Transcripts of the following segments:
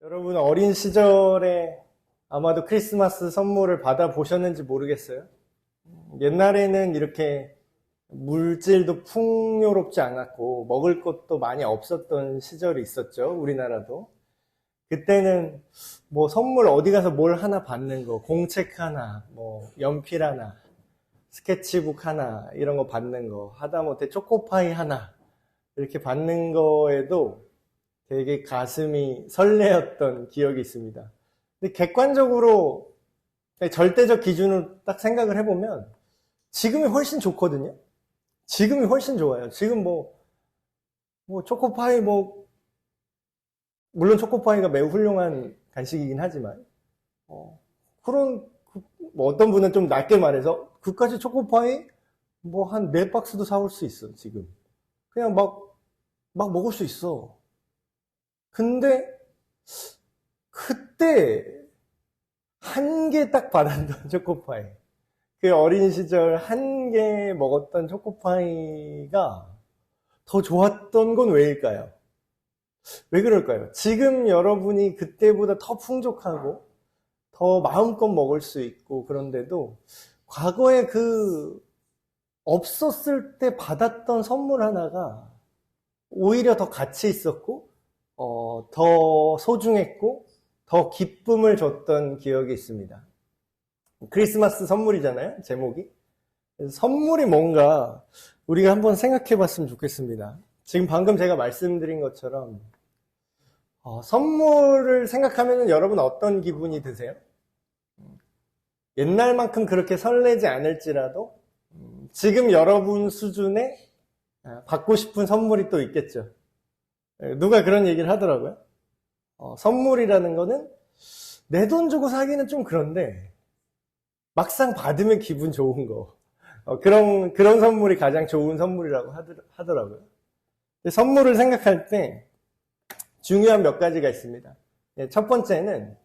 여러분 어린 시절에 아마도 크리스마스 선물을 받아보셨는지 모르겠어요. 옛날에는 이렇게 물질도 풍요롭지 않았고 먹을 것도 많이 없었던 시절이 있었죠. 우리나라도. 그때는 뭐 선물 어디 가서 뭘 하나 받는 거, 공책 하나, 뭐 연필 하나, 스케치북 하나 이런 거 받는 거, 하다못해 초코파이 하나 이렇게 받는 거에도 되게 가슴이 설레었던 기억이 있습니다. 근데 객관적으로 절대적 기준으로 딱 생각을 해보면 지금이 훨씬 좋거든요. 지금이 훨씬 좋아요. 지금 뭐 초코파이 물론 초코파이가 매우 훌륭한 간식이긴 하지만 그런 뭐 어떤 분은 좀 낮게 말해서 그까지 초코파이 뭐 한 4박스도 사올 수 있어. 지금 그냥 막 먹을 수 있어. 근데 그때 한 개 딱 받았던 초코파이, 그 어린 시절 한 개 먹었던 초코파이가 더 좋았던 건 왜일까요? 왜 그럴까요? 지금 여러분이 그때보다 더 풍족하고 더 마음껏 먹을 수 있고 그런데도 과거에 그 없었을 때 받았던 선물 하나가 오히려 더 가치 있었고 더 소중했고 더 기쁨을 줬던 기억이 있습니다. 크리스마스 선물이잖아요, 제목이. 선물이 뭔가 우리가 한번 생각해 봤으면 좋겠습니다. 지금 방금 제가 말씀드린 것처럼 선물을 생각하면 여러분 어떤 기분이 드세요? 옛날만큼 그렇게 설레지 않을지라도 지금 여러분 수준에 받고 싶은 선물이 또 있겠죠. 누가 그런 얘기를 하더라고요. 선물이라는 거는 내 돈 주고 사기는 좀 그런데 막상 받으면 기분 좋은 거, 그런 선물이 가장 좋은 선물이라고 하더라고요. 선물을 생각할 때 중요한 몇 가지가 있습니다. 첫 번째는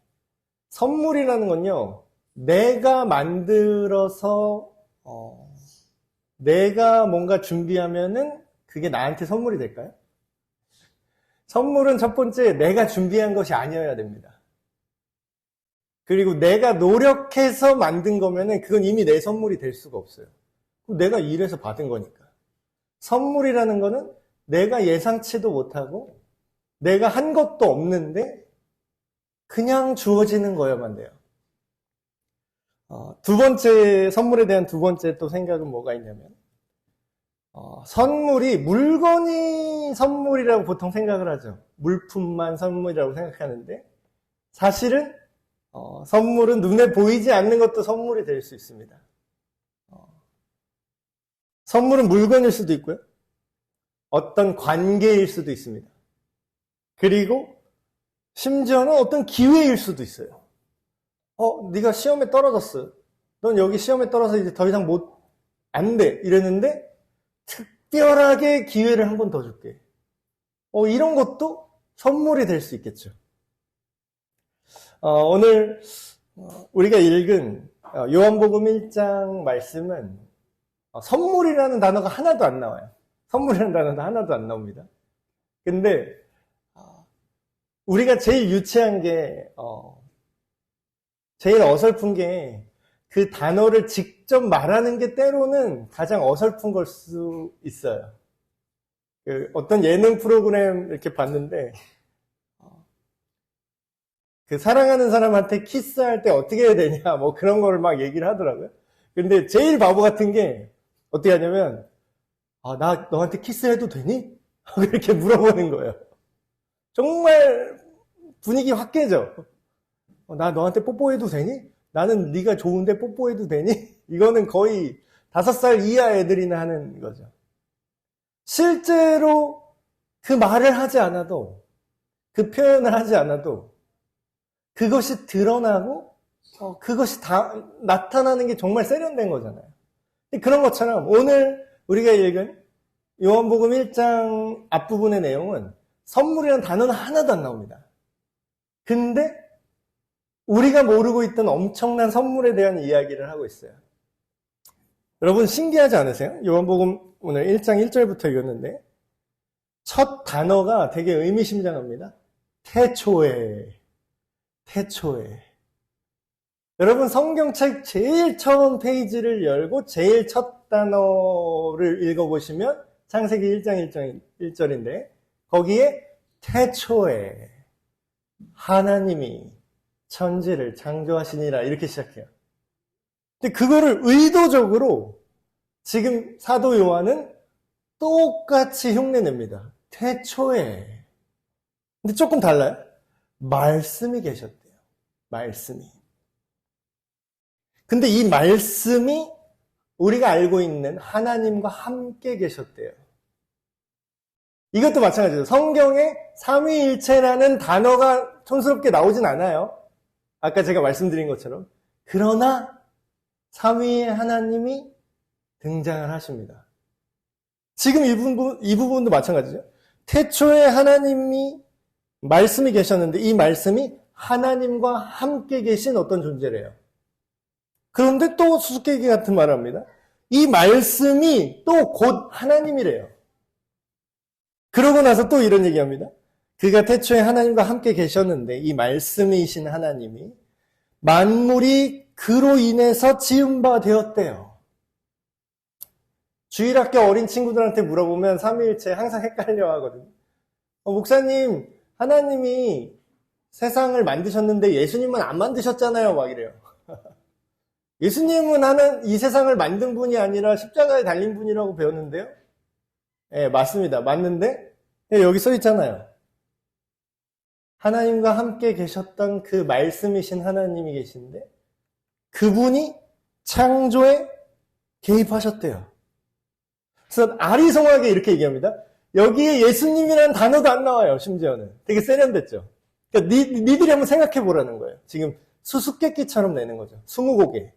선물이라는 건요, 내가 만들어서 내가 뭔가 준비하면은 그게 나한테 선물이 될까요? 선물은 첫 번째, 내가 준비한 것이 아니어야 됩니다. 그리고 내가 노력해서 만든 거면은 그건 이미 내 선물이 될 수가 없어요. 내가 일해서 받은 거니까. 선물이라는 거는 내가 예상치도 못하고 내가 한 것도 없는데 그냥 주어지는 거야만 돼요. 두 번째, 선물에 대한 두 번째 또 생각은 뭐가 있냐면 선물이 물건이 선물이라고 보통 생각을 하죠. 물품만 선물이라고 생각하는데 사실은 선물은 눈에 보이지 않는 것도 선물이 될 수 있습니다. 선물은 물건일 수도 있고요. 어떤 관계일 수도 있습니다. 그리고 심지어는 어떤 기회일 수도 있어요. 네가 시험에 떨어졌어. 넌 여기 시험에 떨어져서 이제 더 이상 안 돼. 이랬는데 특별하게 기회를 한 번 더 줄게. 이런 것도 선물이 될 수 있겠죠. 오늘 우리가 읽은 요한복음 1장 말씀은 선물이라는 단어가 하나도 안 나와요. 선물이라는 단어가 하나도 안 나옵니다. 근데 우리가 제일 유치한 게 제일 어설픈 게 그 단어를 직접 말하는 게 때로는 가장 어설픈 걸 수 있어요. 어떤 예능 프로그램 이렇게 봤는데 그 사랑하는 사람한테 키스할 때 어떻게 해야 되냐 뭐 그런 거를 막 얘기를 하더라고요. 근데 제일 바보 같은 게 어떻게 하냐면 나 너한테 키스해도 되니? 이렇게 물어보는 거예요. 정말 분위기 확 깨져. 나 너한테 뽀뽀해도 되니? 나는 네가 좋은데 뽀뽀해도 되니? 이거는 거의 5살 이하 애들이나 하는 거죠. 실제로 그 말을 하지 않아도, 그 표현을 하지 않아도 그것이 드러나고 그것이 다 나타나는 게 정말 세련된 거잖아요. 그런 것처럼 오늘 우리가 읽은 요한복음 1장 앞부분의 내용은 선물이라는 단어는 하나도 안 나옵니다. 근데 우리가 모르고 있던 엄청난 선물에 대한 이야기를 하고 있어요. 여러분 신기하지 않으세요? 요한복음 오늘 1장 1절부터 읽었는데 첫 단어가 되게 의미심장합니다. 태초에. 태초에. 여러분 성경책 제일 처음 페이지를 열고 제일 첫 단어를 읽어보시면 창세기 1장 1절인데 거기에 태초에 하나님이 천지를 창조하시니라 이렇게 시작해요. 근데 그거를 의도적으로 지금 사도 요한은 똑같이 흉내냅니다. 태초에. 근데 조금 달라요. 말씀이 계셨대요. 말씀이. 근데 이 말씀이 우리가 알고 있는 하나님과 함께 계셨대요. 이것도 마찬가지죠. 성경에 삼위일체라는 단어가 촌스럽게 나오진 않아요. 아까 제가 말씀드린 것처럼. 그러나 삼위의 하나님이 등장을 하십니다. 지금 이 부분도 마찬가지죠. 태초에 하나님이 말씀이 계셨는데 이 말씀이 하나님과 함께 계신 어떤 존재래요. 그런데 또 수수께끼 같은 말을 합니다. 이 말씀이 또 곧 하나님이래요. 그러고 나서 또 이런 얘기합니다. 그가 태초에 하나님과 함께 계셨는데 이 말씀이신 하나님이 만물이 그로 인해서 지은 바 되었대요. 주일학교 어린 친구들한테 물어보면 삼위일체 항상 헷갈려 하거든요. 목사님, 하나님이 세상을 만드셨는데 예수님은 안 만드셨잖아요. 막 이래요. 예수님은 이 세상을 만든 분이 아니라 십자가에 달린 분이라고 배웠는데요. 예, 맞습니다. 맞는데 여기 써 있잖아요. 하나님과 함께 계셨던 그 말씀이신 하나님이 계신데 그분이 창조에 개입하셨대요. 그래서 아리송하게 이렇게 얘기합니다. 여기에 예수님이라는 단어도 안 나와요. 심지어는. 되게 세련됐죠. 그러니까 니들이 한번 생각해 보라는 거예요. 지금 수수께끼처럼 내는 거죠. 스무고개.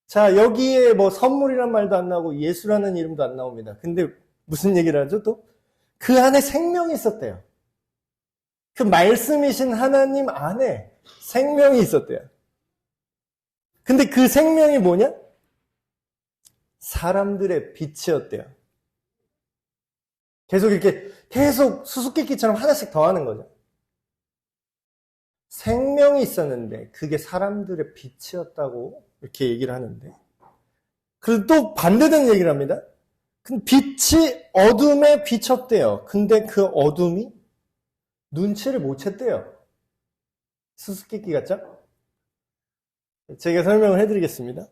자, 여기에 뭐 선물이란 말도 안 나오고 예수라는 이름도 안 나옵니다. 근데 무슨 얘기를 하죠? 또 그 안에 생명이 있었대요. 그 말씀이신 하나님 안에 생명이 있었대요. 근데 그 생명이 뭐냐? 사람들의 빛이었대요. 계속 수수께끼처럼 하나씩 더하는 거죠. 생명이 있었는데 그게 사람들의 빛이었다고 이렇게 얘기를 하는데 그리고 또 반대되는 얘기를 합니다. 빛이 어둠에 비쳤대요. 근데 그 어둠이 눈치를 못 챘대요. 수수께끼 같죠? 제가 설명을 해드리겠습니다.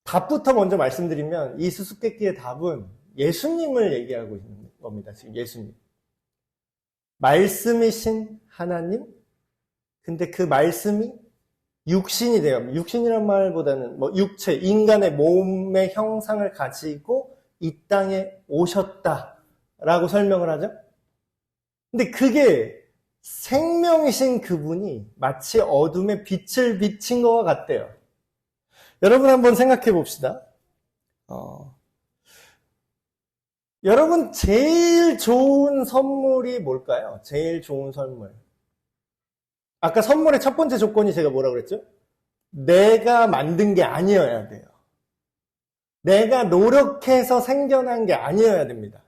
답부터 먼저 말씀드리면 이 수수께끼의 답은 예수님을 얘기하고 있는 겁니다. 지금 예수님. 말씀이신 하나님? 근데 그 말씀이 육신이 돼요. 육신이란 말보다는 육체, 인간의 몸의 형상을 가지고 이 땅에 오셨다라고 설명을 하죠. 근데 그게 생명이신 그분이 마치 어둠에 빛을 비친 것과 같대요. 여러분 한번 생각해 봅시다. 여러분 제일 좋은 선물이 뭘까요? 제일 좋은 선물. 아까 선물의 첫 번째 조건이 제가 뭐라고 그랬죠? 내가 만든 게 아니어야 돼요. 내가 노력해서 생겨난 게 아니어야 됩니다.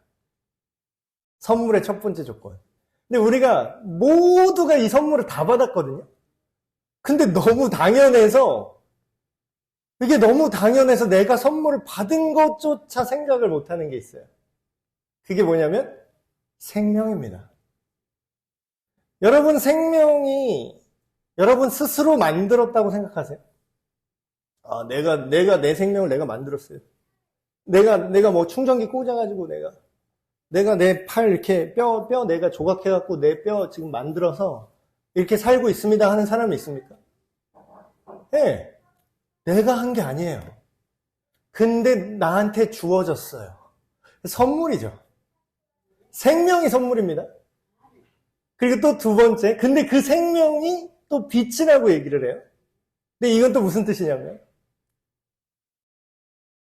선물의 첫 번째 조건. 근데 우리가 모두가 이 선물을 다 받았거든요. 근데 이게 너무 당연해서 내가 선물을 받은 것조차 생각을 못하는 게 있어요. 그게 뭐냐면 생명입니다. 여러분 생명이 여러분 스스로 만들었다고 생각하세요? 내가 내 생명을 내가 만들었어요. 내가 뭐 충전기 꽂아가지고 내가 내 팔 이렇게 뼈 내가 조각해갖고 내 뼈 지금 만들어서 이렇게 살고 있습니다 하는 사람이 있습니까? 네. 내가 한 게 아니에요. 근데 나한테 주어졌어요. 선물이죠. 생명이 선물입니다. 그리고 또 두 번째, 근데 그 생명이 또 빛이라고 얘기를 해요. 근데 이건 또 무슨 뜻이냐면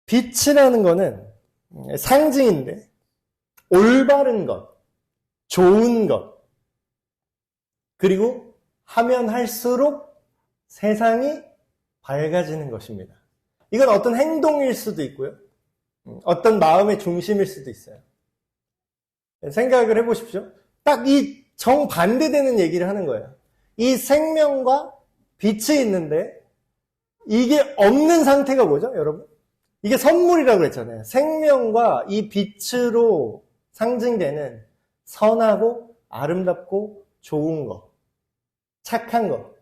빛이라는 거는 상징인데 올바른 것, 좋은 것, 그리고 하면 할수록 세상이 밝아지는 것입니다. 이건 어떤 행동일 수도 있고요. 어떤 마음의 중심일 수도 있어요. 생각을 해보십시오. 딱 이 정반대되는 얘기를 하는 거예요. 이 생명과 빛이 있는데 이게 없는 상태가 뭐죠, 여러분? 이게 선물이라고 그랬잖아요. 생명과 이 빛으로 상징되는 선하고 아름답고 좋은 거, 착한 거.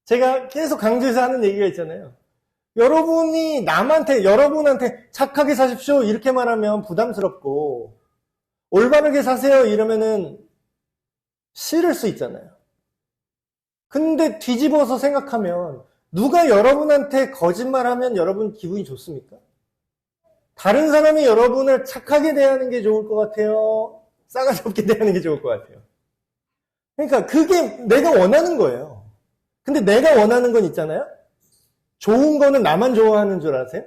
제가 계속 강조해서 하는 얘기가 있잖아요. 여러분이 여러분한테 착하게 사십시오 이렇게 말하면 부담스럽고 올바르게 사세요 이러면은 싫을 수 있잖아요. 근데 뒤집어서 생각하면 누가 여러분한테 거짓말하면 여러분 기분이 좋습니까? 다른 사람이 여러분을 착하게 대하는 게 좋을 것 같아요? 싸가지 없게 대하는 게 좋을 것 같아요? 그러니까 그게 내가 원하는 거예요. 근데 내가 원하는 건 있잖아요? 좋은 거는 나만 좋아하는 줄 아세요?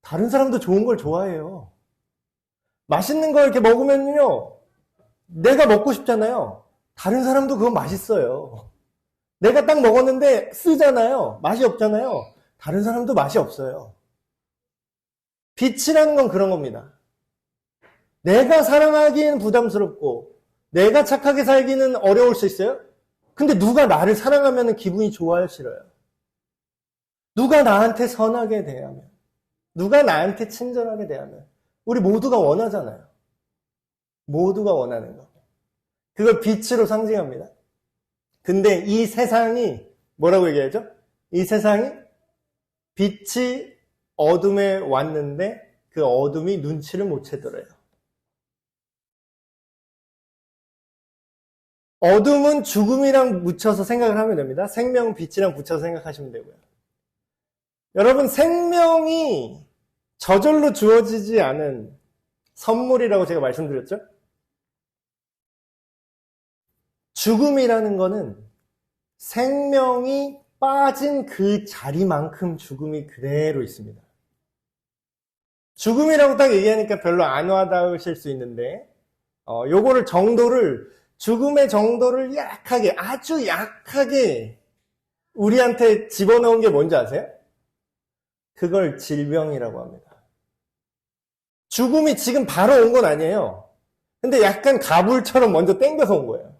다른 사람도 좋은 걸 좋아해요. 맛있는 걸 이렇게 먹으면요, 내가 먹고 싶잖아요. 다른 사람도 그거 맛있어요. 내가 딱 먹었는데 쓰잖아요. 맛이 없잖아요. 다른 사람도 맛이 없어요. 빛이라는 건 그런 겁니다. 내가 사랑하기에는 부담스럽고 내가 착하게 살기는 어려울 수 있어요. 근데 누가 나를 사랑하면 기분이 좋아요, 싫어요? 누가 나한테 선하게 대하면, 누가 나한테 친절하게 대하면 우리 모두가 원하잖아요. 모두가 원하는 거. 그걸 빛으로 상징합니다. 근데 이 세상이 뭐라고 얘기하죠? 이 세상이 빛이 어둠에 왔는데 그 어둠이 눈치를 못 채더래요. 어둠은 죽음이랑 묻혀서 생각을 하면 됩니다. 생명은 빛이랑 붙여서 생각하시면 되고요. 여러분, 생명이 저절로 주어지지 않은 선물이라고 제가 말씀드렸죠? 죽음이라는 거는 생명이 빠진 그 자리만큼 죽음이 그대로 있습니다. 죽음이라고 딱 얘기하니까 별로 안 와닿으실 수 있는데, 죽음의 정도를 약하게, 아주 약하게 우리한테 집어넣은 게 뭔지 아세요? 그걸 질병이라고 합니다. 죽음이 지금 바로 온 건 아니에요. 근데 약간 가불처럼 먼저 땡겨서 온 거예요.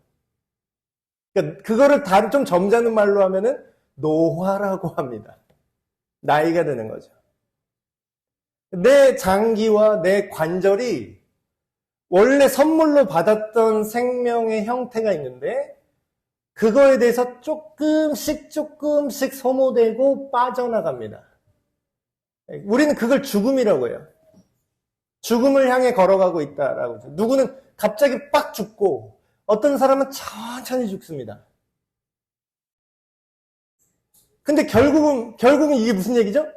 그러니까 그거를 좀 점잖은 말로 하면은 노화라고 합니다. 나이가 드는 거죠. 내 장기와 내 관절이 원래 선물로 받았던 생명의 형태가 있는데 그거에 대해서 조금씩 소모되고 빠져나갑니다. 우리는 그걸 죽음이라고 해요. 죽음을 향해 걸어가고 있다라고 하죠. 누구는 갑자기 빡 죽고 어떤 사람은 천천히 죽습니다. 근데 결국은 이게 무슨 얘기죠?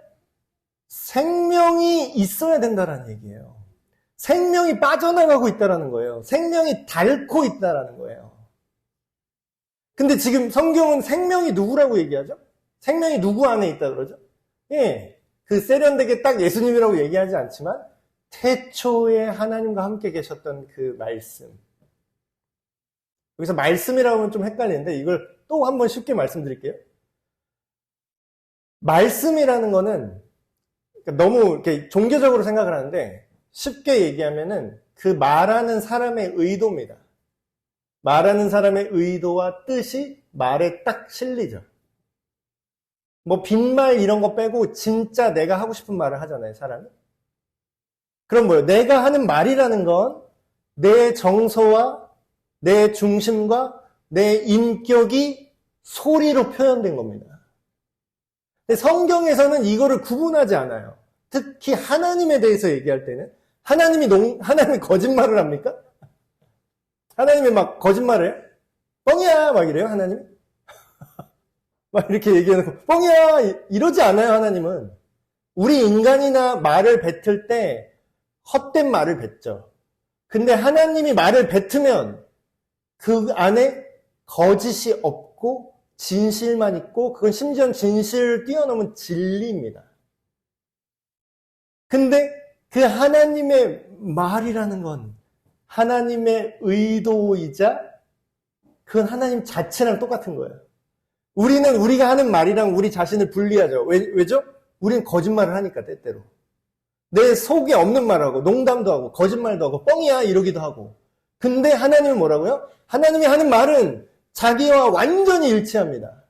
생명이 있어야 된다라는 얘기예요. 생명이 빠져나가고 있다라는 거예요. 생명이 닳고 있다라는 거예요. 근데 지금 성경은 생명이 누구라고 얘기하죠? 생명이 누구 안에 있다 그러죠? 예, 그 세련되게 딱 예수님이라고 얘기하지 않지만 태초에 하나님과 함께 계셨던 그 말씀. 여기서 말씀이라고 하면 좀 헷갈리는데 이걸 또 한번 쉽게 말씀드릴게요. 말씀이라는 거는 너무 이렇게 종교적으로 생각을 하는데 쉽게 얘기하면은 그 말하는 사람의 의도입니다. 말하는 사람의 의도와 뜻이 말에 딱 실리죠. 뭐 빈말 이런 거 빼고 진짜 내가 하고 싶은 말을 하잖아요, 사람이. 그럼 뭐예요? 내가 하는 말이라는 건 내 정서와 내 중심과 내 인격이 소리로 표현된 겁니다. 근데 성경에서는 이거를 구분하지 않아요. 특히 하나님에 대해서 얘기할 때는 하나님이 거짓말을 합니까? 하나님이 막 거짓말을 해요? 뻥이야 막 이래요 하나님이? 막 이렇게 얘기해놓고 뻥이야 이러지 않아요. 하나님은 우리 인간이나 말을 뱉을 때 헛된 말을 뱉죠. 근데 하나님이 말을 뱉으면 그 안에 거짓이 없고 진실만 있고 그건 심지어 진실을 뛰어넘은 진리입니다. 근데 그 하나님의 말이라는 건 하나님의 의도이자 그건 하나님 자체랑 똑같은 거예요. 우리는 우리가 하는 말이랑 우리 자신을 분리하죠. 왜죠? 우리는 거짓말을 하니까 때때로. 내 속에 없는 말하고 농담도 하고 거짓말도 하고 뻥이야 이러기도 하고 근데 하나님은 뭐라고요? 하나님이 하는 말은 자기와 완전히 일치합니다.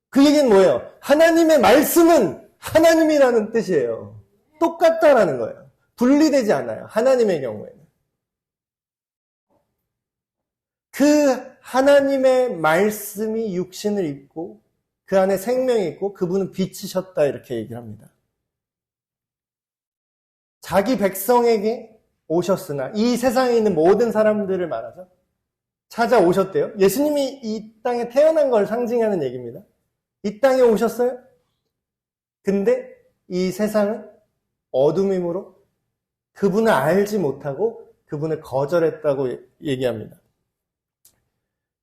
그 얘기는 뭐예요? 하나님의 말씀은 하나님이라는 뜻이에요. 똑같다라는 거예요. 분리되지 않아요. 하나님의 경우에는. 그 하나님의 말씀이 육신을 입고 그 안에 생명이 있고 그분은 빛이셨다 이렇게 얘기를 합니다. 자기 백성에게 오셨으나 이 세상에 있는 모든 사람들을 말하죠. 찾아오셨대요. 예수님이 이 땅에 태어난 걸 상징하는 얘기입니다. 이 땅에 오셨어요. 근데 이 세상은 어둠이므로 그분을 알지 못하고 그분을 거절했다고 얘기합니다.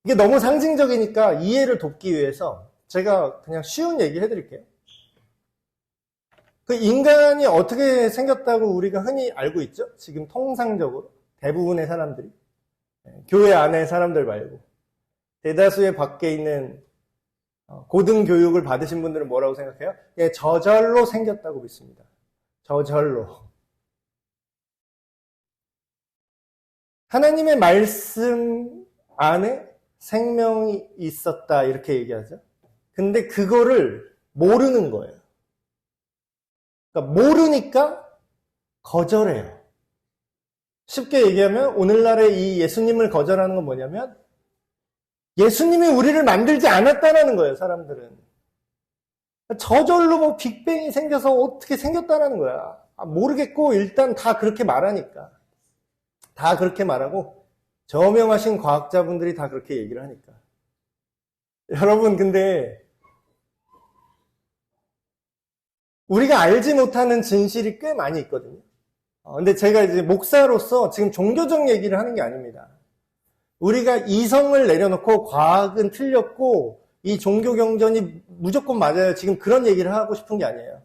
이게 너무 상징적이니까 이해를 돕기 위해서 제가 그냥 쉬운 얘기 해드릴게요. 그 인간이 어떻게 생겼다고 우리가 흔히 알고 있죠? 지금 통상적으로 대부분의 사람들이 교회 안에 사람들 말고 대다수의 밖에 있는 고등교육을 받으신 분들은 뭐라고 생각해요? 예, 저절로 생겼다고 믿습니다. 저절로. 하나님의 말씀 안에 생명이 있었다 이렇게 얘기하죠. 근데 그거를 모르는 거예요. 그러니까 모르니까 거절해요. 쉽게 얘기하면 오늘날의 이 예수님을 거절하는 건 뭐냐면 예수님이 우리를 만들지 않았다라는 거예요, 사람들은. 저절로 뭐 빅뱅이 생겨서 어떻게 생겼다라는 거야. 모르겠고 일단 다 그렇게 말하니까. 다 그렇게 말하고 저명하신 과학자분들이 다 그렇게 얘기를 하니까. 여러분 근데 우리가 알지 못하는 진실이 꽤 많이 있거든요. 근데 제가 이제 목사로서 지금 종교적 얘기를 하는 게 아닙니다. 우리가 이성을 내려놓고 과학은 틀렸고 이 종교 경전이 무조건 맞아요. 지금 그런 얘기를 하고 싶은 게 아니에요.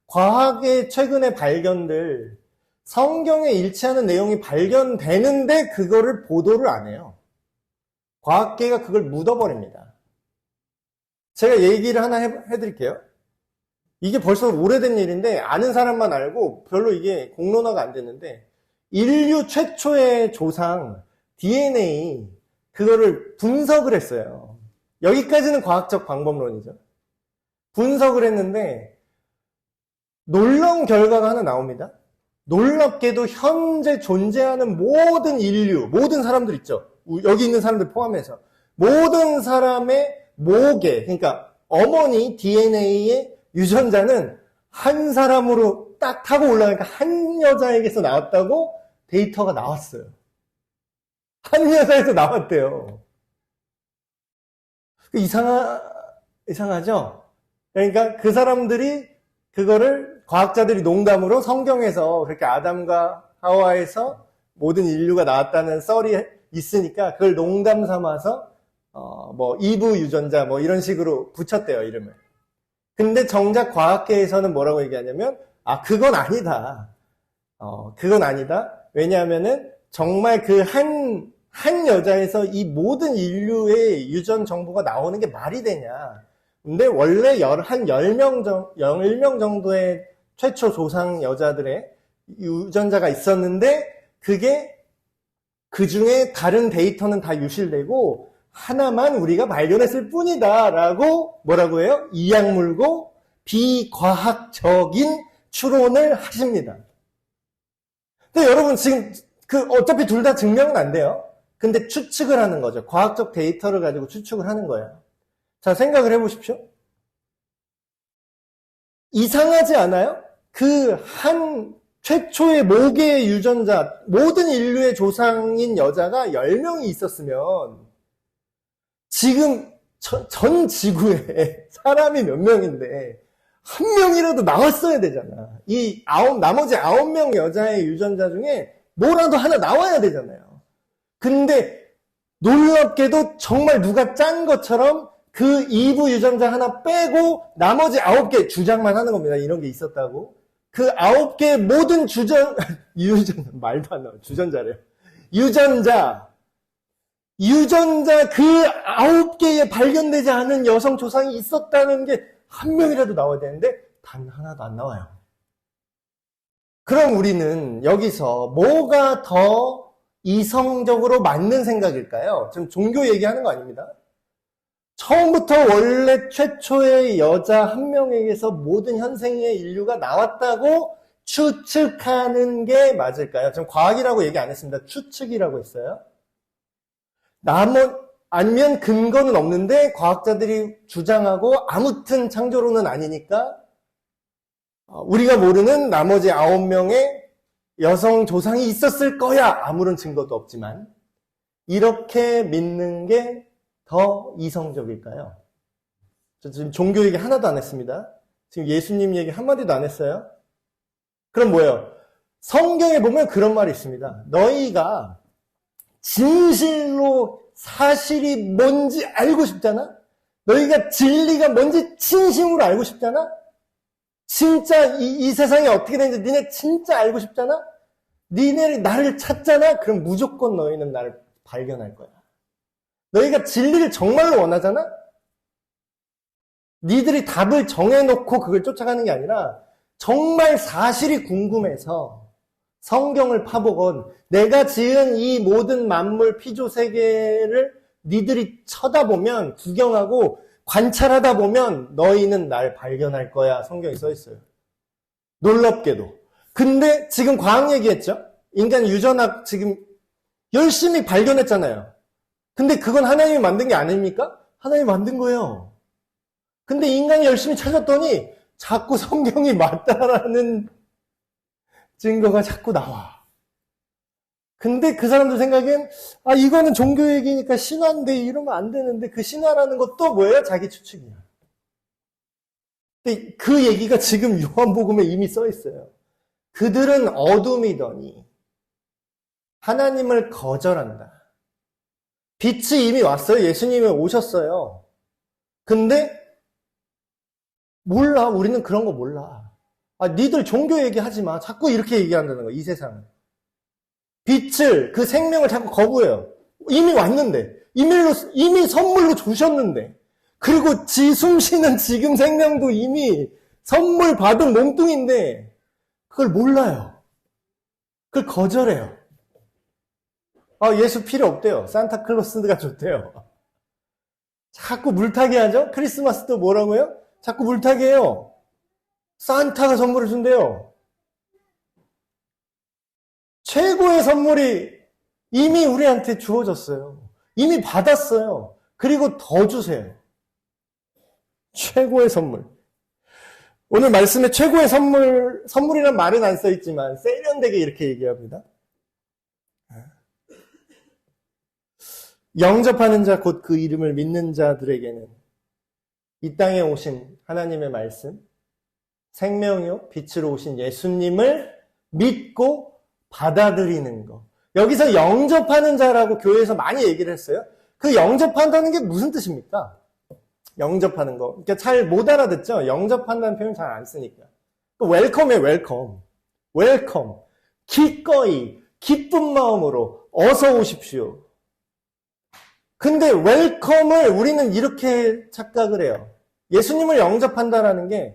과학의 최근의 발견들, 성경에 일치하는 내용이 발견되는데 그거를 보도를 안 해요. 과학계가 그걸 묻어버립니다. 제가 얘기를 하나 해드릴게요. 이게 벌써 오래된 일인데 아는 사람만 알고 별로 이게 공론화가 안 됐는데 인류 최초의 조상 DNA 그거를 분석을 했어요. 여기까지는 과학적 방법론이죠. 분석을 했는데 놀라운 결과가 하나 나옵니다. 놀랍게도 현재 존재하는 모든 인류, 모든 사람들 있죠. 여기 있는 사람들 포함해서 모든 사람의 목에, 그러니까 어머니 DNA의 유전자는 한 사람으로 딱 타고 올라가니까 한 여자에게서 나왔다고 데이터가 나왔어요. 한 여자에서 나왔대요. 이상하죠? 그러니까 그 사람들이 그거를 과학자들이 농담으로 성경에서 그렇게 아담과 하와에서 모든 인류가 나왔다는 썰이 있으니까 그걸 농담 삼아서 뭐 이브 유전자 뭐 이런 식으로 붙였대요, 이름을. 근데 정작 과학계에서는 뭐라고 얘기하냐면 그건 아니다. 그건 아니다. 왜냐하면은 정말 그 한 여자에서 이 모든 인류의 유전 정보가 나오는 게 말이 되냐. 근데 원래 한 10명 정도의 최초 조상 여자들의 유전자가 있었는데 그게 그 중에 다른 데이터는 다 유실되고 하나만 우리가 발견했을 뿐이다 라고 뭐라고 해요? 이악 물고 비과학적인 추론을 하십니다. 근데 여러분 지금 어차피 둘 다 증명은 안 돼요. 근데 추측을 하는 거죠. 과학적 데이터를 가지고 추측을 하는 거예요. 자, 생각을 해보십시오. 이상하지 않아요? 그 한 최초의 모계의 유전자, 모든 인류의 조상인 여자가 10명이 있었으면 지금 전 지구에 사람이 몇 명인데 한 명이라도 나왔어야 되잖아. 나머지 9명 여자의 유전자 중에 뭐라도 하나 나와야 되잖아요. 근데 놀랍게도 정말 누가 짠 것처럼 그 이브 유전자 하나 빼고 나머지 9개 주장만 하는 겁니다. 이런 게 있었다고. 그 9개의 모든 말도 안 나와. 주전자래요. 유전자 그 9개의 발견되지 않은 여성 조상이 있었다는 게 한 명이라도 나와야 되는데 단 하나도 안 나와요. 그럼 우리는 여기서 뭐가 더 이성적으로 맞는 생각일까요? 지금 종교 얘기하는 거 아닙니다. 처음부터 원래 최초의 여자 한 명에게서 모든 현생의 인류가 나왔다고 추측하는 게 맞을까요? 지금 과학이라고 얘기 안 했습니다. 추측이라고 했어요. 아니면 근거는 없는데 과학자들이 주장하고 아무튼 창조론은 아니니까 우리가 모르는 나머지 9명의 여성 조상이 있었을 거야. 아무런 증거도 없지만 이렇게 믿는 게 더 이성적일까요? 저 지금 종교 얘기 하나도 안 했습니다. 지금 예수님 얘기 한마디도 안 했어요. 그럼 뭐예요? 성경에 보면 그런 말이 있습니다. 너희가 진실로 사실이 뭔지 알고 싶잖아? 너희가 진리가 뭔지 진심으로 알고 싶잖아? 진짜 이 세상이 어떻게 되는지 니네 진짜 알고 싶잖아? 니네 나를 찾잖아? 그럼 무조건 너희는 나를 발견할 거야. 너희가 진리를 정말로 원하잖아? 니들이 답을 정해놓고 그걸 쫓아가는 게 아니라 정말 사실이 궁금해서 성경을 파보건 내가 지은 이 모든 만물 피조 세계를 니들이 쳐다보면 구경하고 관찰하다 보면 너희는 날 발견할 거야. 성경에 써 있어요. 놀랍게도. 근데 지금 과학 얘기했죠? 인간 유전학 지금 열심히 발견했잖아요. 근데 그건 하나님이 만든 게 아닙니까? 하나님이 만든 거예요. 근데 인간이 열심히 찾았더니 자꾸 성경이 맞다라는 증거가 자꾸 나와. 근데 그 사람들 생각엔 이거는 종교 얘기니까 신화인데 이러면 안 되는데 그 신화라는 것도 뭐예요? 자기 추측이야. 근데 그 얘기가 지금 요한복음에 이미 써 있어요. 그들은 어둠이더니 하나님을 거절한다. 빛이 이미 왔어요. 예수님이 오셨어요. 근데 몰라. 우리는 그런 거 몰라. 니들 종교 얘기하지 마. 자꾸 이렇게 얘기한다는 거야. 이 세상은. 빛을, 그 생명을 자꾸 거부해요. 이미 왔는데. 이미 선물로 주셨는데. 그리고 숨쉬는 지금 생명도 이미 선물 받은 몸뚱인데 그걸 몰라요. 그걸 거절해요. 예수 필요 없대요. 산타클로스가 좋대요. 자꾸 물타기 하죠? 크리스마스도 뭐라고요? 자꾸 물타기 해요. 산타가 선물을 준대요. 최고의 선물이 이미 우리한테 주어졌어요. 이미 받았어요. 그리고 더 주세요. 최고의 선물. 오늘 말씀에 최고의 선물이란 말은 안 써있지만 세련되게 이렇게 얘기합니다. 영접하는 자 곧 그 이름을 믿는 자들에게는 이 땅에 오신 하나님의 말씀, 생명이요 빛으로 오신 예수님을 믿고 받아들이는 것. 여기서 영접하는 자라고 교회에서 많이 얘기를 했어요. 그 영접한다는 게 무슨 뜻입니까? 영접하는 거. 그러니까 잘 못 알아듣죠? 영접한다는 표현 잘 안 쓰니까. 웰컴이에요, 웰컴. 웰컴. 기꺼이, 기쁜 마음으로 어서 오십시오. 근데 웰컴을 우리는 이렇게 착각을 해요. 예수님을 영접한다라는 게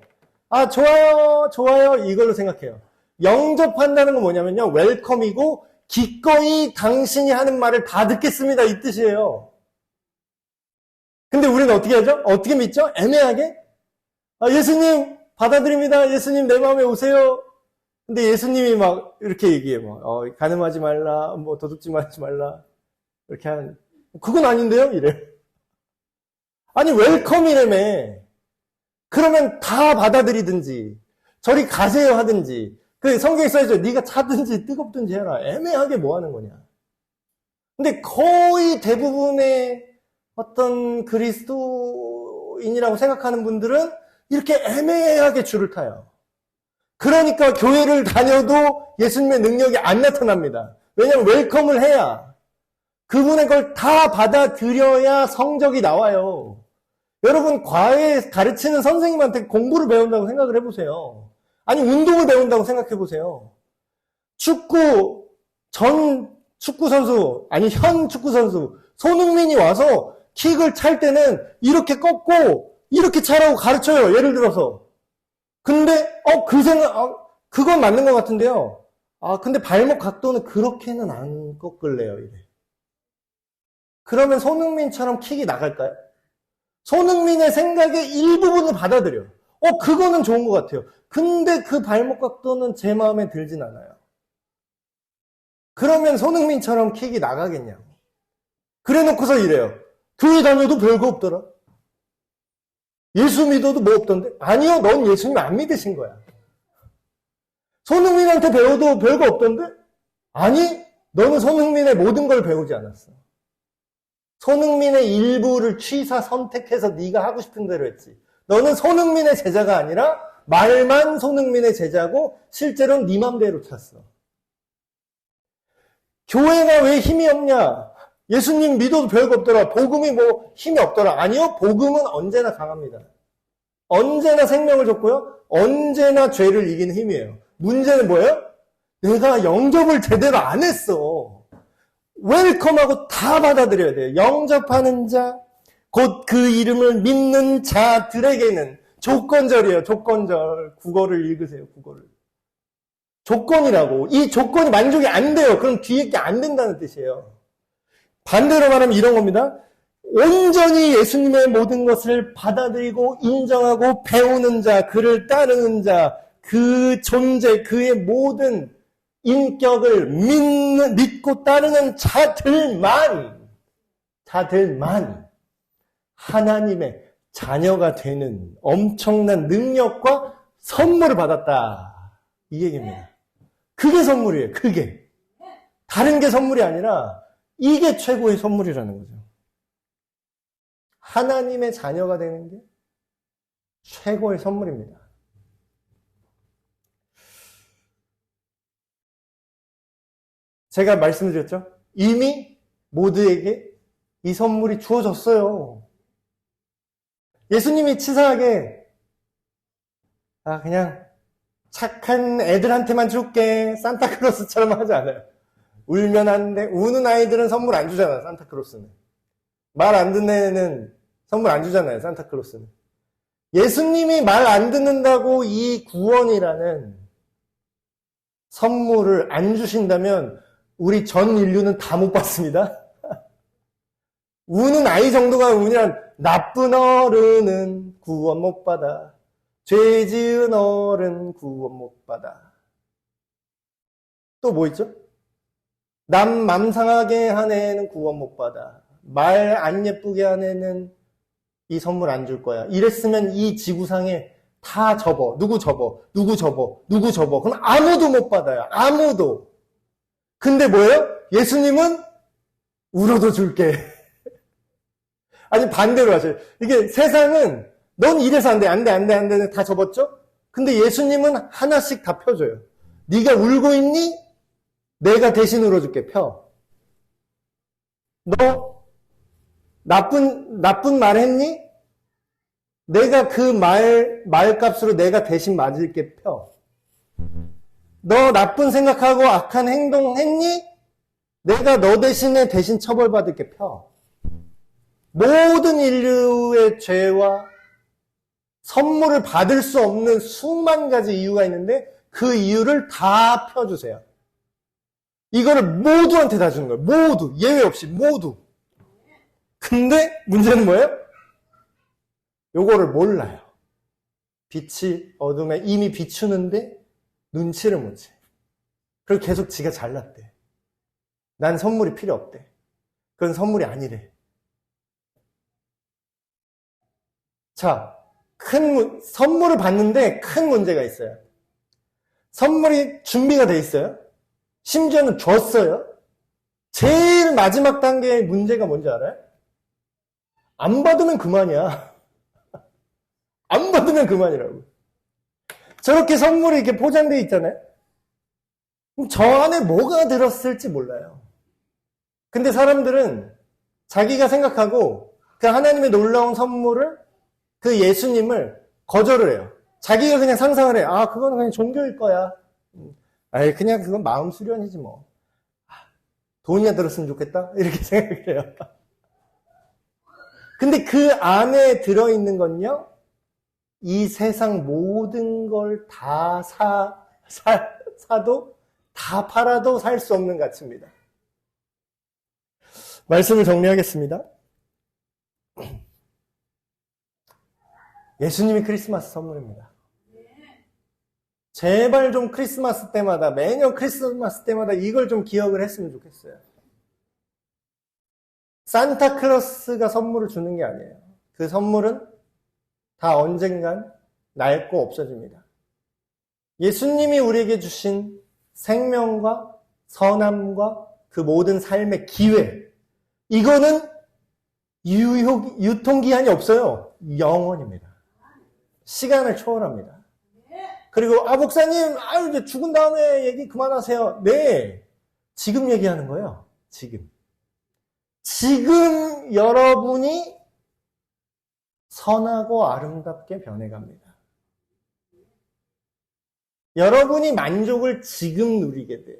좋아요 이걸로 생각해요. 영접한다는 건 뭐냐면요. 웰컴이고 기꺼이 당신이 하는 말을 다 듣겠습니다 이 뜻이에요. 근데 우리는 어떻게 하죠? 어떻게 믿죠? 애매하게? 예수님 받아들입니다. 예수님 내 마음에 오세요. 근데 예수님이 막 이렇게 얘기해요. 간음하지 말라, 도둑질하지 말라 이렇게 하는. 그건 아닌데요? 이래요. 아니 웰컴이라며. 그러면 다 받아들이든지 저리 가세요 하든지 그 성경에 써있죠. 네가 차든지 뜨겁든지 해라. 애매하게 뭐 하는 거냐. 근데 거의 대부분의 어떤 그리스도인이라고 생각하는 분들은 이렇게 애매하게 줄을 타요. 그러니까 교회를 다녀도 예수님의 능력이 안 나타납니다. 왜냐하면 웰컴을 해야 그분의 걸 다 받아들여야 성적이 나와요. 여러분 과외 가르치는 선생님한테 공부를 배운다고 생각을 해보세요. 아니 운동을 배운다고 생각해보세요. 전 축구선수 아니 현 축구선수 손흥민이 와서 킥을 찰 때는 이렇게 꺾고 이렇게 차라고 가르쳐요. 예를 들어서. 근데 그건 맞는 것 같은데요. 근데 발목 각도는 그렇게는 안 꺾을래요, 이래. 그러면 손흥민처럼 킥이 나갈까요? 손흥민의 생각의 일부분을 받아들여. 그거는 좋은 것 같아요. 근데 그 발목 각도는 제 마음에 들진 않아요. 그러면 손흥민처럼 킥이 나가겠냐고. 그래 놓고서 이래요. 교회 다녀도 별거 없더라. 예수 믿어도 뭐 없던데? 아니요, 넌 예수님 안 믿으신 거야. 손흥민한테 배워도 별거 없던데? 아니, 너는 손흥민의 모든 걸 배우지 않았어. 손흥민의 일부를 취사 선택해서 네가 하고 싶은 대로 했지. 너는 손흥민의 제자가 아니라 말만 손흥민의 제자고 실제로는 네 맘대로 찼어. 교회가 왜 힘이 없냐? 예수님 믿어도 별거 없더라. 복음이 뭐 힘이 없더라. 아니요, 복음은 언제나 강합니다. 언제나 생명을 줬고요. 언제나 죄를 이기는 힘이에요. 문제는 뭐예요? 내가 영접을 제대로 안 했어. 웰컴하고 다 받아들여야 돼요. 영접하는 자, 곧 그 이름을 믿는 자들에게는 조건절이에요. 조건절. 국어를 읽으세요. 국어를. 조건이라고. 이 조건이 만족이 안 돼요. 그럼 뒤에 게 안 된다는 뜻이에요. 반대로 말하면 이런 겁니다. 온전히 예수님의 모든 것을 받아들이고 인정하고 배우는 자, 그를 따르는 자, 그 존재, 그의 모든 인격을 믿고 따르는 자들만 하나님의 자녀가 되는 엄청난 능력과 선물을 받았다. 이 얘기입니다. 그게 선물이에요. 그게. 다른 게 선물이 아니라 이게 최고의 선물이라는 거죠. 하나님의 자녀가 되는 게 최고의 선물입니다. 제가 말씀드렸죠? 이미 모두에게 이 선물이 주어졌어요. 예수님이 치사하게 그냥 착한 애들한테만 줄게 산타클로스처럼 하지 않아요. 울면 안 돼. 우는 아이들은 선물 안 주잖아요. 산타클로스는. 말 안 듣는 애는 선물 안 주잖아요. 산타클로스는. 예수님이 말 안 듣는다고 이 구원이라는 선물을 안 주신다면 우리 전 인류는 다 못 받습니다. 우는 아이 정도가 우니란 나쁜 어른은 구원 못 받아. 죄 지은 어른 구원 못 받아. 또 뭐 있죠? 남 맘상하게 한 애는 구원 못 받아. 말 안 예쁘게 한 애는 이 선물 안 줄 거야. 이랬으면 이 지구상에 다 접어. 누구 접어? 누구 접어? 누구 접어? 그럼 아무도 못 받아요. 아무도. 근데 뭐예요? 예수님은 울어도 줄게. 아니 반대로 하셔요. 이게 세상은 넌 이래서 안 돼, 안 돼, 안 돼, 안 돼, 다 접었죠? 근데 예수님은 하나씩 다 펴줘요. 네가 울고 있니? 내가 대신 울어줄게. 펴. 너 나쁜 말 했니? 내가 그 말값으로 내가 대신 맞을게. 펴. 너 나쁜 생각하고 악한 행동 했니? 내가 너 대신 처벌받을게. 펴. 모든 인류의 죄와 선물을 받을 수 없는 수만 가지 이유가 있는데 그 이유를 다 펴주세요. 이거를 모두한테 다 주는 거예요. 모두. 예외 없이 모두. 근데 문제는 뭐예요? 요거를 몰라요. 빛이 어둠에 이미 비추는데 눈치를 못 채. 그리고 계속 지가 잘났대. 난 선물이 필요 없대. 그건 선물이 아니래. 자, 선물을 받는데 큰 문제가 있어요. 선물이 준비가 돼 있어요. 심지어는 줬어요. 제일 마지막 단계의 문제가 뭔지 알아요? 안 받으면 그만이야. 안 받으면 그만이라고. 저렇게 선물이 이렇게 포장되어 있잖아요. 그럼 저 안에 뭐가 들었을지 몰라요. 근데 사람들은 자기가 생각하고 그 하나님의 놀라운 선물을 그 예수님을 거절을 해요. 자기가 그냥 상상을 해요. 그건 그냥 종교일 거야. 그냥 그건 마음 수련이지 뭐. 돈이나 들었으면 좋겠다? 이렇게 생각을 해요. 근데 그 안에 들어있는 건요, 이 세상 모든 걸 다 사도 다 팔아도 살 수 없는 가치입니다. 말씀을 정리하겠습니다. 예수님이 크리스마스 선물입니다. 제발 좀 크리스마스 때마다, 매년 크리스마스 때마다 이걸 좀 기억을 했으면 좋겠어요. 산타클로스가 선물을 주는 게 아니에요. 그 선물은 다 언젠간 낡고 없어집니다. 예수님이 우리에게 주신 생명과 선함과 그 모든 삶의 기회, 이거는 유통기한이 없어요. 영원입니다. 시간을 초월합니다. 그리고 목사님 이제 죽은 다음에 얘기 그만하세요. 네, 지금 얘기하는 거예요. 지금 여러분이 선하고 아름답게 변해갑니다. 여러분이 만족을 지금 누리게 돼요.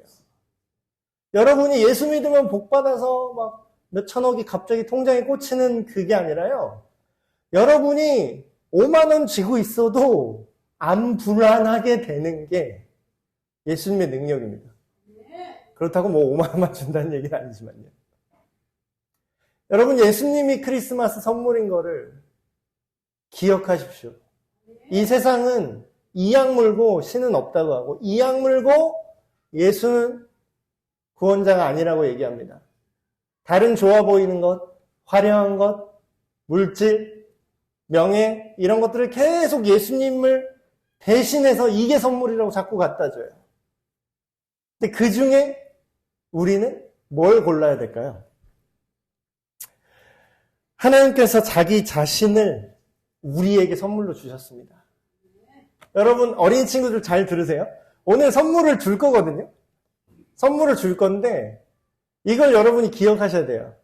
여러분이 예수 믿으면 복 받아서 막 몇 천억이 갑자기 통장에 꽂히는 그게 아니라요. 여러분이 5만 원 쥐고 있어도 안 불안하게 되는 게 예수님의 능력입니다. 그렇다고 뭐 5만 원만 준다는 얘기는 아니지만요. 여러분, 예수님이 크리스마스 선물인 거를 기억하십시오. 이 세상은 이악 물고 신은 없다고 하고, 이악 물고 예수는 구원자가 아니라고 얘기합니다. 다른 좋아 보이는 것, 화려한 것, 물질, 명예, 이런 것들을 계속 예수님을 대신해서 이게 선물이라고 자꾸 갖다 줘요. 근데 그 중에 우리는 뭘 골라야 될까요? 하나님께서 자기 자신을 우리에게 선물로 주셨습니다. 여러분, 어린 친구들 잘 들으세요. 오늘 선물을 줄 거거든요. 선물을 줄 건데 이걸 여러분이 기억하셔야 돼요.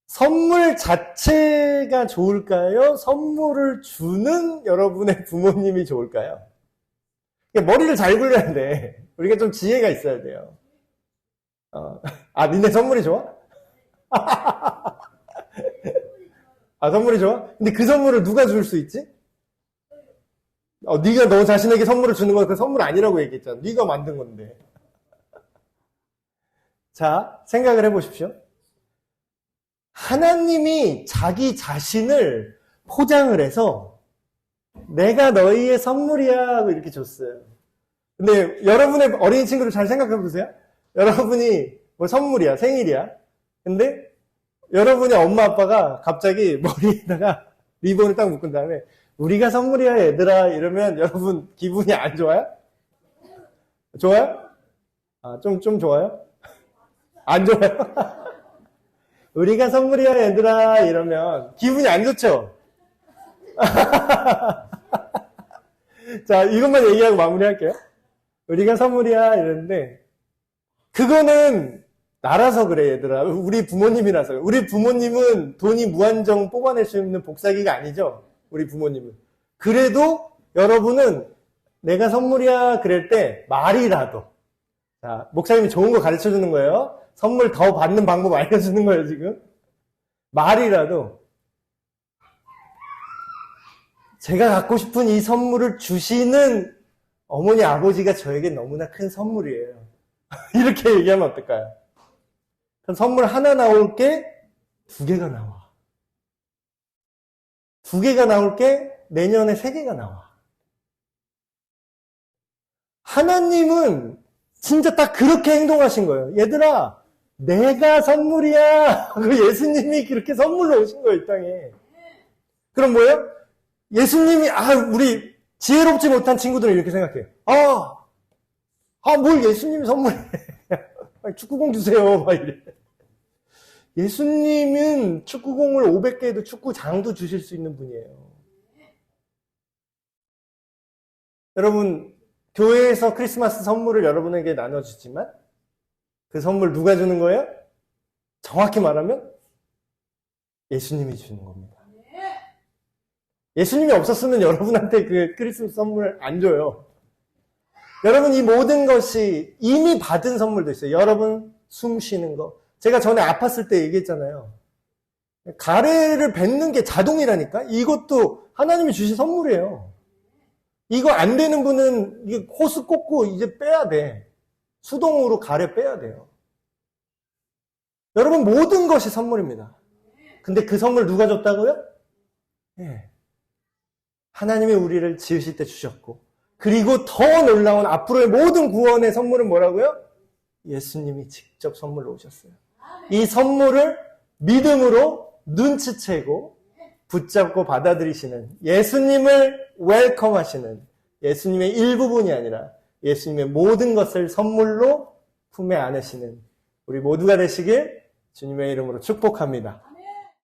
선물 자체가 좋을까요? 선물을 주는 여러분의 부모님이 좋을까요? 머리를 잘 굴려야 돼. 우리가 좀 지혜가 있어야 돼요. 니네 선물이 좋아? 선물이 좋아? 근데 그 선물을 누가 줄 수 있지? 네가 너 자신에게 선물을 주는 건 그 선물 아니라고 얘기했잖아. 네가 만든 건데. 자, 생각을 해보십시오. 하나님이 자기 자신을 포장을 해서 내가 너희의 선물이야 하고 이렇게 줬어요. 근데 여러분의 어린이 친구들 잘 생각해 보세요. 여러분이 뭐 선물이야, 생일이야. 근데 여러분의 엄마 아빠가 갑자기 머리에다가 리본을 딱 묶은 다음에 우리가 선물이야 얘들아 이러면 여러분 기분이 안 좋아요? 좋아요? 좀 좋아요? 안 좋아요? 우리가 선물이야 얘들아 이러면 기분이 안 좋죠? 자, 이것만 얘기하고 마무리할게요. 우리가 선물이야 이러는데 그거는 나라서 그래 얘들아. 우리 부모님이라서. 우리 부모님은 돈이 무한정 뽑아낼 수 있는 복사기가 아니죠. 우리 부모님은. 그래도 여러분은 내가 선물이야 그럴 때 말이라도, 자, 목사님이 좋은 거 가르쳐 주는 거예요. 선물 더 받는 방법 알려주는 거예요 지금. 말이라도 제가 갖고 싶은 이 선물을 주시는 어머니 아버지가 저에게 너무나 큰 선물이에요. 이렇게 얘기하면 어떨까요? 그럼 선물 하나 나올 게 두 개가 나와. 두 개가 나올 게 내년에 세 개가 나와. 하나님은 진짜 딱 그렇게 행동하신 거예요. 얘들아, 내가 선물이야. 예수님이 그렇게 선물로 오신 거예요, 이 땅에. 그럼 뭐예요? 예수님이, 우리 지혜롭지 못한 친구들은 이렇게 생각해요. 뭘 예수님이 선물해. 축구공 주세요. 막 이래. 예수님은 축구공을 500개에도 축구장도 주실 수 있는 분이에요. 여러분, 교회에서 크리스마스 선물을 여러분에게 나눠주지만 그 선물 누가 주는 거예요? 정확히 말하면 예수님이 주는 겁니다. 예수님이 없었으면 여러분한테 그 크리스마스 선물 안 줘요. 여러분, 이 모든 것이 이미 받은 선물도 있어요. 여러분 숨 쉬는 거. 제가 전에 아팠을 때 얘기했잖아요. 가래를 뱉는 게 자동이라니까? 이것도 하나님이 주신 선물이에요. 이거 안 되는 분은 호스 꽂고 이제 빼야 돼. 수동으로 가려 빼야 돼요. 여러분, 모든 것이 선물입니다. 근데 그 선물 누가 줬다고요? 예. 하나님이 우리를 지으실 때 주셨고, 그리고 더 놀라운 앞으로의 모든 구원의 선물은 뭐라고요? 예수님이 직접 선물로 오셨어요. 이 선물을 믿음으로 눈치채고 붙잡고 받아들이시는, 예수님을 웰컴하시는, 예수님의 일부분이 아니라 예수님의 모든 것을 선물로 품에 안으시는 우리 모두가 되시길 주님의 이름으로 축복합니다.